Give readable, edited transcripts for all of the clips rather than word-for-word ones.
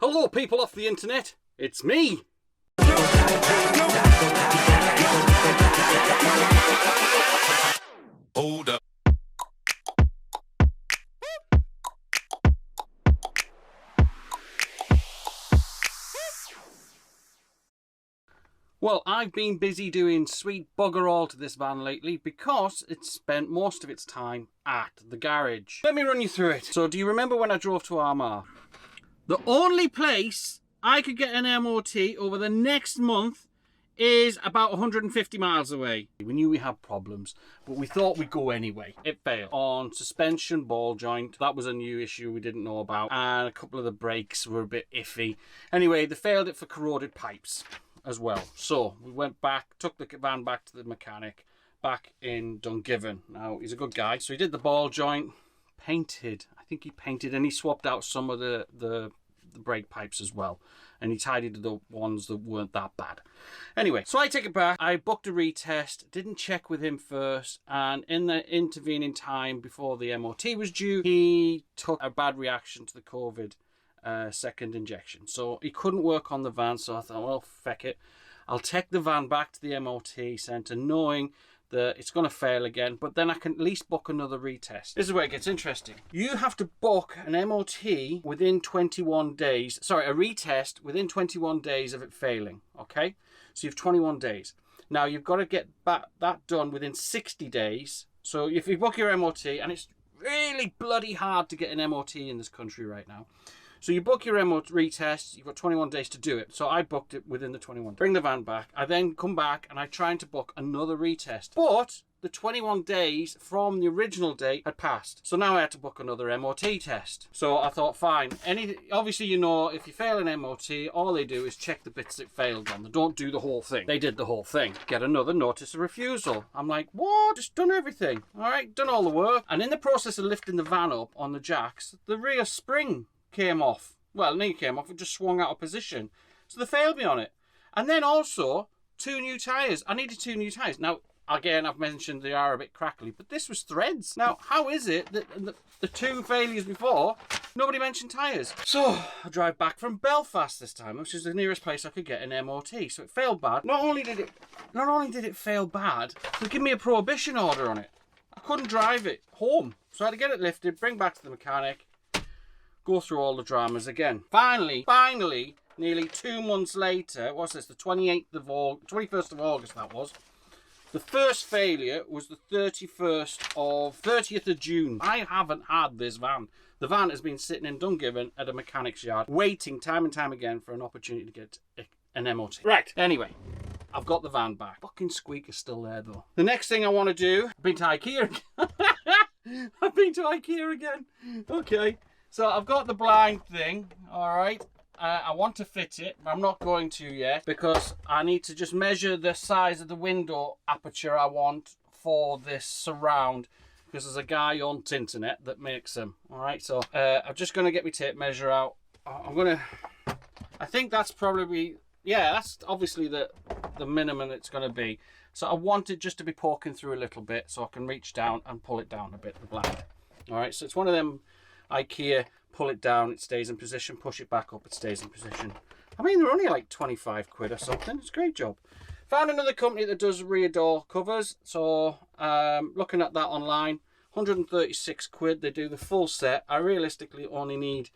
Hello people off the internet, it's me! Hold up. Well, I've been busy doing sweet bugger all to this van lately because it's spent most of its time at the garage. Let me run you through it. So do you remember when I drove to Armagh? The only place I could get an MOT over the next month is about 150 miles away. We knew we had problems, but we thought we'd go anyway. It failed. On suspension ball joint, that was a new issue we didn't know about, and a couple of the brakes were a bit iffy. Anyway, they failed it for corroded pipes as well. So we went back, took the van back to the mechanic back in Dungiven. Now, he's a good guy, so he did the ball joint, painted, I think he painted, and he swapped out some of the brake pipes as well, and he tidied the ones that weren't that bad. Anyway, so I take it back, I booked a retest, didn't check with him first, and in the intervening time before the MOT was due, he took a bad reaction to the COVID second injection, so he couldn't work on the van. So I thought, well, feck it, I'll take the van back to the MOT centre knowing that it's going to fail again, but then I can at least book another retest. This is where it gets interesting. You have to book an MOT within 21 days, sorry, a retest within 21 days of it failing, okay? So you have 21 days. Now you've got to get that done within 60 days. So if you book your MOT, and it's really bloody hard to get an MOT in this country right now, so you book your MOT retest, you've got 21 days to do it. So I booked it within the 21 days. Bring the van back. I then come back and I try to book another retest. But the 21 days from the original date had passed. So now I had to book another MOT test. So I thought, fine. Obviously, you know, if you fail an MOT, all they do is check the bits it failed on. They don't do the whole thing. They did the whole thing. Get another notice of refusal. I'm like, what? Just done everything. All right, done all the work. And in the process of lifting the van up on the jacks, the rear spring came off. Well, knee came off, it just swung out of position. So they failed me on it. And then also, 2 new tyres. I needed 2 new tyres. Now, again, I've mentioned they are a bit crackly, but this was threads. Now, how is it that the 2 failures before, nobody mentioned tyres? So, I drive back from Belfast this time, which is the nearest place I could get an MOT. So it failed bad. Not only did it fail bad, they give me a prohibition order on it. I couldn't drive it home. So I had to get it lifted, bring back to the mechanic, go through all the dramas again. Finally, nearly 2 months later, what's this, the 21st of August that was. The first failure was the 30th of June. I haven't had this van. The van has been sitting in Dungiven at a mechanic's yard, waiting time and time again for an opportunity to get an MOT. Right, anyway, I've got the van back. Fucking squeak is still there though. The next thing I want to do, I've been to IKEA again. Okay. So I've got the blind thing, all right. I want to fit it, but I'm not going to yet because I need to just measure the size of the window aperture I want for this surround, because there's a guy on the internet that makes them, all right. So I'm just going to get my tape measure out. I think that's probably, yeah, that's obviously the minimum it's going to be. So I want it just to be poking through a little bit so I can reach down and pull it down a bit, the blind. All right, so it's one of them IKEA, pull it down, it stays in position, push it back up, it stays in position. I mean, they're only like 25 quid or something. It's a great job. Found another company that does rear door covers, so looking at that online, 136 quid. They do the full set. I realistically only need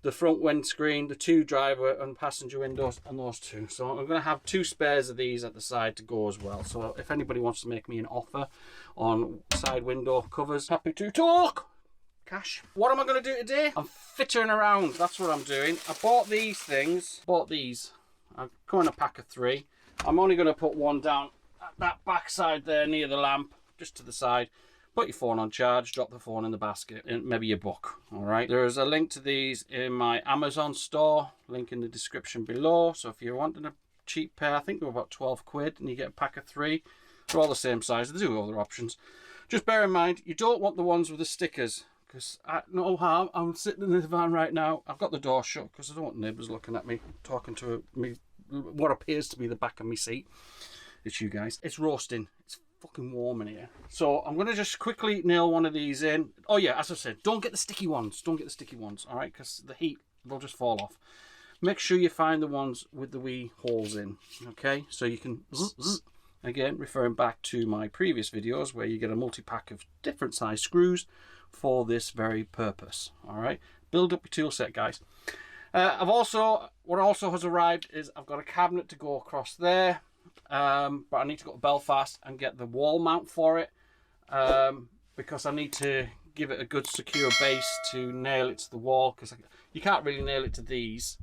the front windscreen, the 2 driver and passenger windows, and those 2. So I'm going to have 2 spares of these at the side to go as well. So if anybody wants to make me an offer on side window covers, happy to talk. Cash. What am I going to do today? I'm fittering around. That's what I'm doing. I bought these things. I come in a pack of 3. I'm only going to put one down at that back side there near the lamp, just to the side. Put your phone on charge, drop the phone in the basket, and maybe your book. All right. There's a link to these in my Amazon store. Link in the description below. So if you're wanting a cheap pair, I think they're about 12 quid, and you get a pack of 3. They're all the same size. They do have other options. Just bear in mind, you don't want the ones with the stickers. Because no harm, I'm sitting in the van right now. I've got the door shut because I don't want neighbours looking at me, talking to me, what appears to be the back of my seat. It's you guys. It's roasting. It's fucking warm in here. So I'm going to just quickly nail one of these in. Oh yeah, as I said, don't get the sticky ones. Don't get the sticky ones, all right? Because the heat, they'll just fall off. make sure you find the ones with the wee holes in, okay? So you can, again, referring back to my previous videos where you get a multi-pack of different size screws for this very purpose, all right? Build up your tool set, guys. What also has arrived is I've got a cabinet to go across there, but I need to go to Belfast and get the wall mount for it, because I need to give it a good secure base to nail it to the wall, because you can't really nail it to these.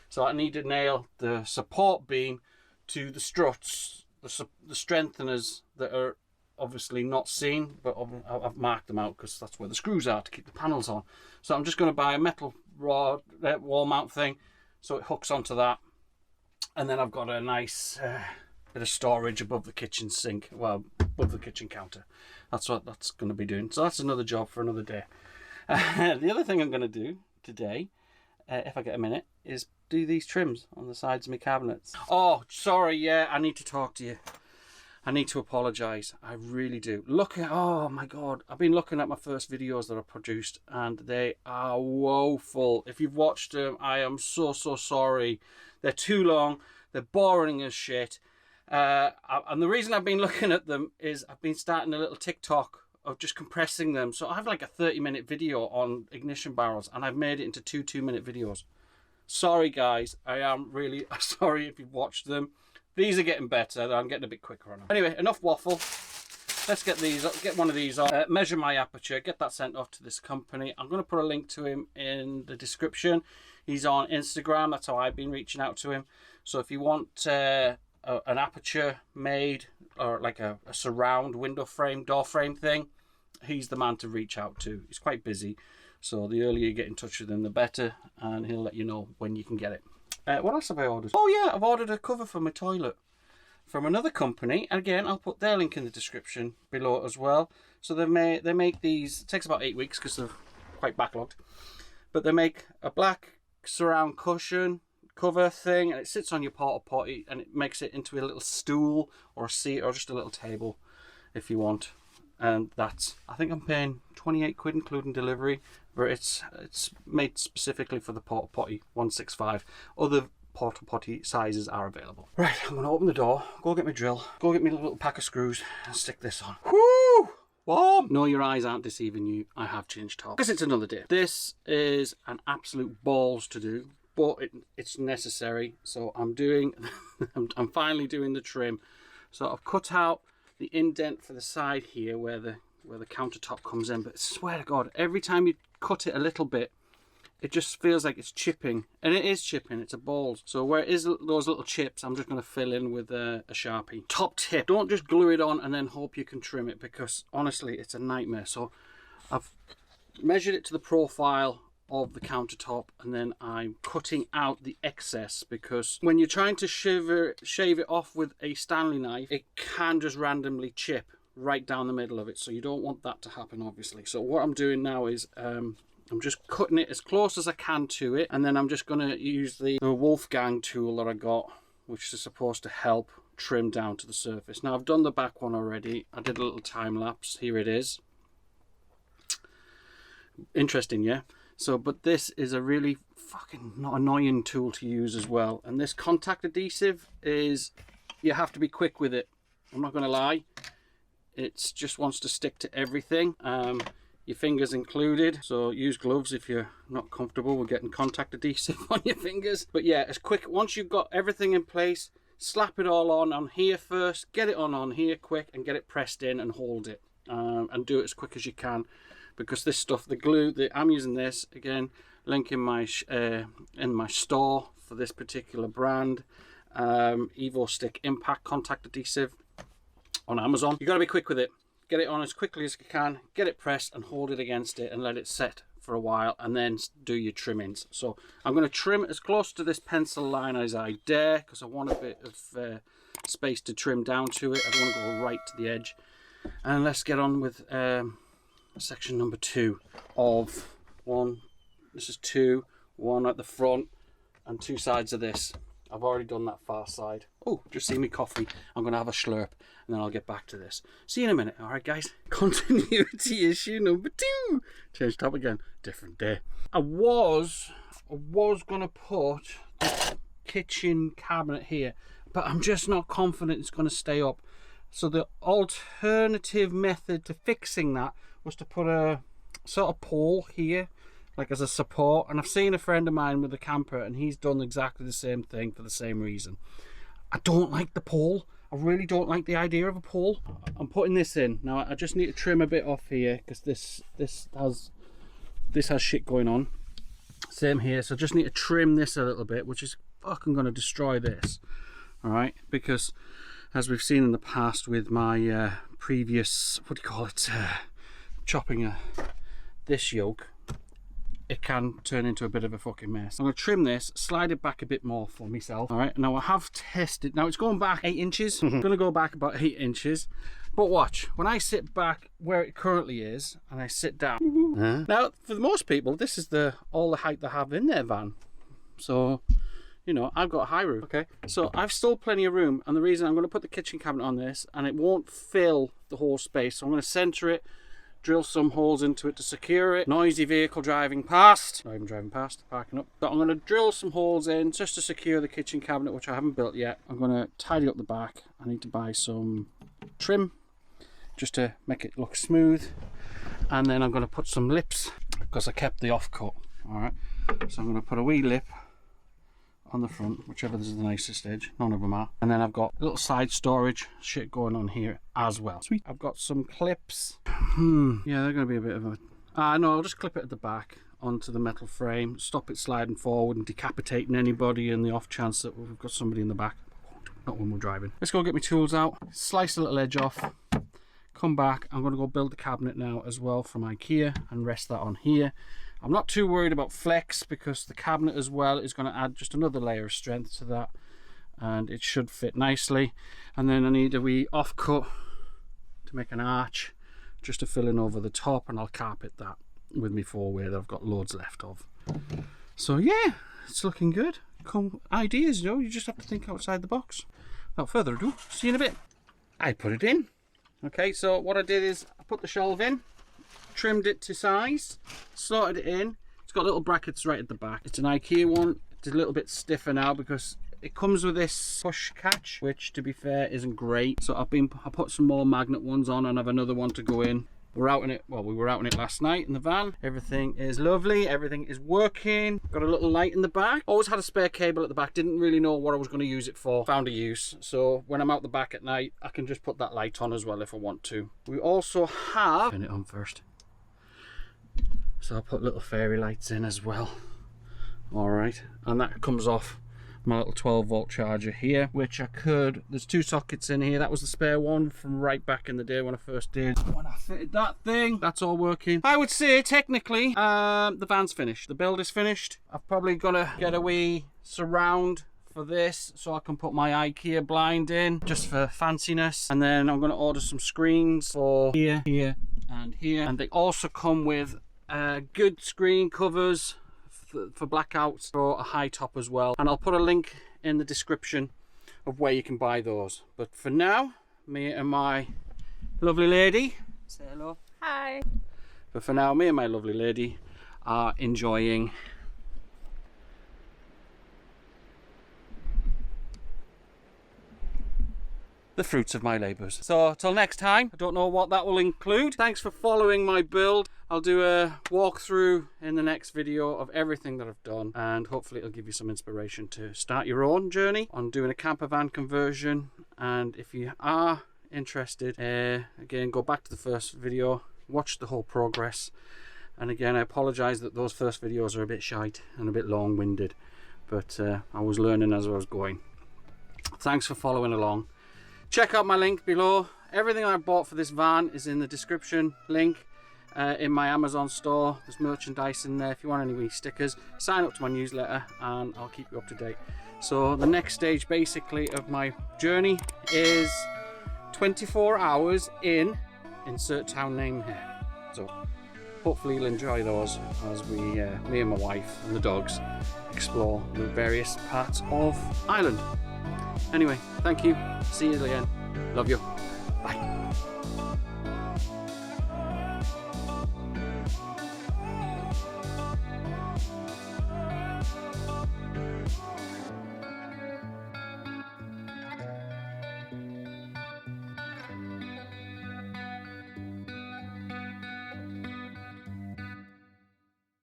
So I need to nail the support beam to the struts, the strengtheners that are obviously not seen, but I've marked them out because that's where the screws are to keep the panels on. So I'm just going to buy a metal rod wall mount thing so it hooks onto that, and then I've got a nice bit of storage above the kitchen sink, well, above the kitchen counter. That's what that's going to be doing. So that's another job for another day. The other thing I'm going to do today, if I get a minute, is do these trims on the sides of my cabinets. Oh, sorry, yeah, I need to talk to you. I need to apologise. I really do. Oh my God. I've been looking at my first videos that I produced and they are woeful. If you've watched them, I am so sorry. They're too long. They're boring as shit. And the reason I've been looking at them is I've been starting a little TikTok of just compressing them. So I have like a 30-minute video on ignition barrels and I've made it into 2 2-minute videos. Sorry guys, I am really sorry if you've watched them. These are getting better. I'm getting a bit quicker on them. Anyway, enough waffle. Let's get these. Get one of these on. Measure my aperture. Get that sent off to this company. I'm going to put a link to him in the description. He's on Instagram. That's how I've been reaching out to him. So if you want an aperture made, or like a surround window frame, door frame thing, he's the man to reach out to. He's quite busy. So the earlier you get in touch with him, the better. And he'll let you know when you can get it. What else have I ordered? Oh yeah, I've ordered a cover for my toilet from another company. And again, I'll put their link in the description below as well. So they make these, it takes about 8 weeks because they're quite backlogged. But they make a black surround cushion cover thing, and it sits on your porta potty and it makes it into a little stool or a seat or just a little table if you want. And that's, I think I'm paying 28 quid including delivery, but it's made specifically for the porta potty 165. Other porta potty sizes are available. Right, I'm going to open the door, go get my drill, go get me a little pack of screws and stick this on. Whoo! Warm! No, your eyes aren't deceiving you. I have changed top. Because it's another day. This is an absolute balls to do, but it's necessary. So I'm doing, I'm finally doing the trim. So I've cut out the indent for the side here where the countertop comes in, but I swear to God, every time you cut it a little bit, it just feels like it's chipping, and it is chipping. It's a balls. So where it is those little chips, I'm just going to fill in with a Sharpie. Top tip: don't just glue it on and then hope you can trim it, because honestly, it's a nightmare. So I've measured it to the profile of the countertop, and then I'm cutting out the excess, because when you're trying to shave it off with a Stanley knife, it can just randomly chip right down the middle of it. So you don't want that to happen, obviously. So what I'm doing now is I'm just cutting it as close as I can to it, and then I'm just going to use the Wolfgang tool that I got, which is supposed to help trim down to the surface. Now I've done the back one already. I did a little time lapse. Here it is. Interesting, yeah? So, but this is a really fucking annoying tool to use as well. And this contact adhesive is, you have to be quick with it. I'm not going to lie. It just wants to stick to everything, your fingers included. So use gloves if you're not comfortable with getting contact adhesive on your fingers. But yeah, as quick, once you've got everything in place, slap it all on here first, get it on here quick, and get it pressed in and hold it. And do it as quick as you can. Because this stuff, the glue, I'm using this again, link in my store for this particular brand, Evo Stick Impact Contact Adhesive on Amazon. You got to be quick with it. Get it on as quickly as you can, get it pressed and hold it against it and let it set for a while, and then do your trimmings. So I'm going to trim as close to this pencil line as I dare, because I want a bit of space to trim down to it. I don't want to go right to the edge. And let's get on with section number 2 of one. This is 2, 1 at the front and 2 sides of this. I've already done that far side. Oh, just see me coffee. I'm going to have a slurp and then I'll get back to this. See you in a minute. All right, guys. Continuity issue number 2. Change top again. Different day. I was I was going to put the kitchen cabinet here, but I'm just not confident it's going to stay up. So the alternative method to fixing that was to put a sort of pole here, like as a support. And I've seen a friend of mine with a camper and he's done exactly the same thing for the same reason. I don't like the pole. I really don't like the idea of a pole. I'm putting this in. Now I just need to trim a bit off here because this has shit going on. Same here, so I just need to trim this a little bit, which is fucking going to destroy this. Alright, because as we've seen in the past with my previous, what do you call it, chopping this yoke, it can turn into a bit of a fucking mess. I'm going to trim this, slide it back a bit more for myself. Alright, now I have tested, now it's going back 8 inches. I'm going to go back about 8 inches. But watch, when I sit back where it currently is, and I sit down. Now, for most people, this is all the height they have in their van. So, you know, I've got a high roof, okay? So I've still plenty of room, and the reason I'm going to put the kitchen cabinet on this, and it won't fill the whole space. So I'm going to center it, drill some holes into it to secure it. Noisy vehicle driving past, not even driving past, parking up. But I'm going to drill some holes in just to secure the kitchen cabinet, which I haven't built yet. I'm going to tidy up the back. I need to buy some trim just to make it look smooth, and then I'm going to put some lips because I kept the offcut. Alright, so I'm going to put a wee lip on the front, whichever is the nicest edge. None of them are. And then I've got little side storage shit going on here as well. Sweet. I've got some clips. Yeah, they're going to be a bit of a... no, I'll just clip it at the back onto the metal frame, stop it sliding forward and decapitating anybody in the off chance that we've got somebody in the back. Not when we're driving. Let's go get my tools out, slice a little edge off, come back. I'm going to go build the cabinet now as well from IKEA and rest that on here. I'm not too worried about flex because the cabinet as well is going to add just another layer of strength to that, and it should fit nicely. And then I need a wee offcut to make an arch just to fill in over the top, and I'll carpet that with me four-way that I've got loads left of. So yeah, it's looking good. Ideas, you know, you just have to think outside the box. Without further ado, see you in a bit. I put it in. Okay, so what I did is I put the shelf in, trimmed it to size, slotted it in. It's got little brackets right at the back. It's an IKEA one. It's a little bit stiffer now because it comes with this push catch, which to be fair isn't great. So I put some more magnet ones on and have another one to go in. We're out in it, well, we were out in it last night in the van. Everything is lovely, everything is working. Got a little light in the back. Always had a spare cable at the back, didn't really know what I was going to use it for. Found a use, so when I'm out the back at night, I can just put that light on as well if I want to. We also have... Turn it on first. So I'll put little fairy lights in as well. Alright, and that comes off my little 12-volt charger here, which I could, there's 2 sockets in here. That was the spare one from right back in the day when I first did. When I fitted that thing, that's all working. I would say technically the van's finished, the build is finished. I've probably got to get a wee surround for this so I can put my IKEA blind in just for fanciness, and then I'm going to order some screens for here, here and here, and they also come with good screen covers for blackouts for a high top as well, and I'll put a link in the description of where you can buy those. But for now, me and my lovely lady, say hello. Hi. But for now, me and my lovely lady are enjoying the fruits of my labours. So till next time, I don't know what that will include. Thanks for following my build. I'll do a walkthrough in the next video of everything that I've done, and hopefully it'll give you some inspiration to start your own journey on doing a camper van conversion. And if you are interested, again, go back to the first video, watch the whole progress. And again, I apologise that those first videos are a bit shite and a bit long-winded, but I was learning as I was going. Thanks for following along. Check out my link below. Everything I bought for this van is in the description link in my Amazon store. There's merchandise in there if you want any wee stickers. Sign up to my newsletter and I'll keep you up to date. So the next stage basically of my journey is 24 hours in insert town name here. So hopefully you'll enjoy those as we, me and my wife and the dogs, explore the various parts of Ireland. Anyway, thank you. See you again. Love you. Bye.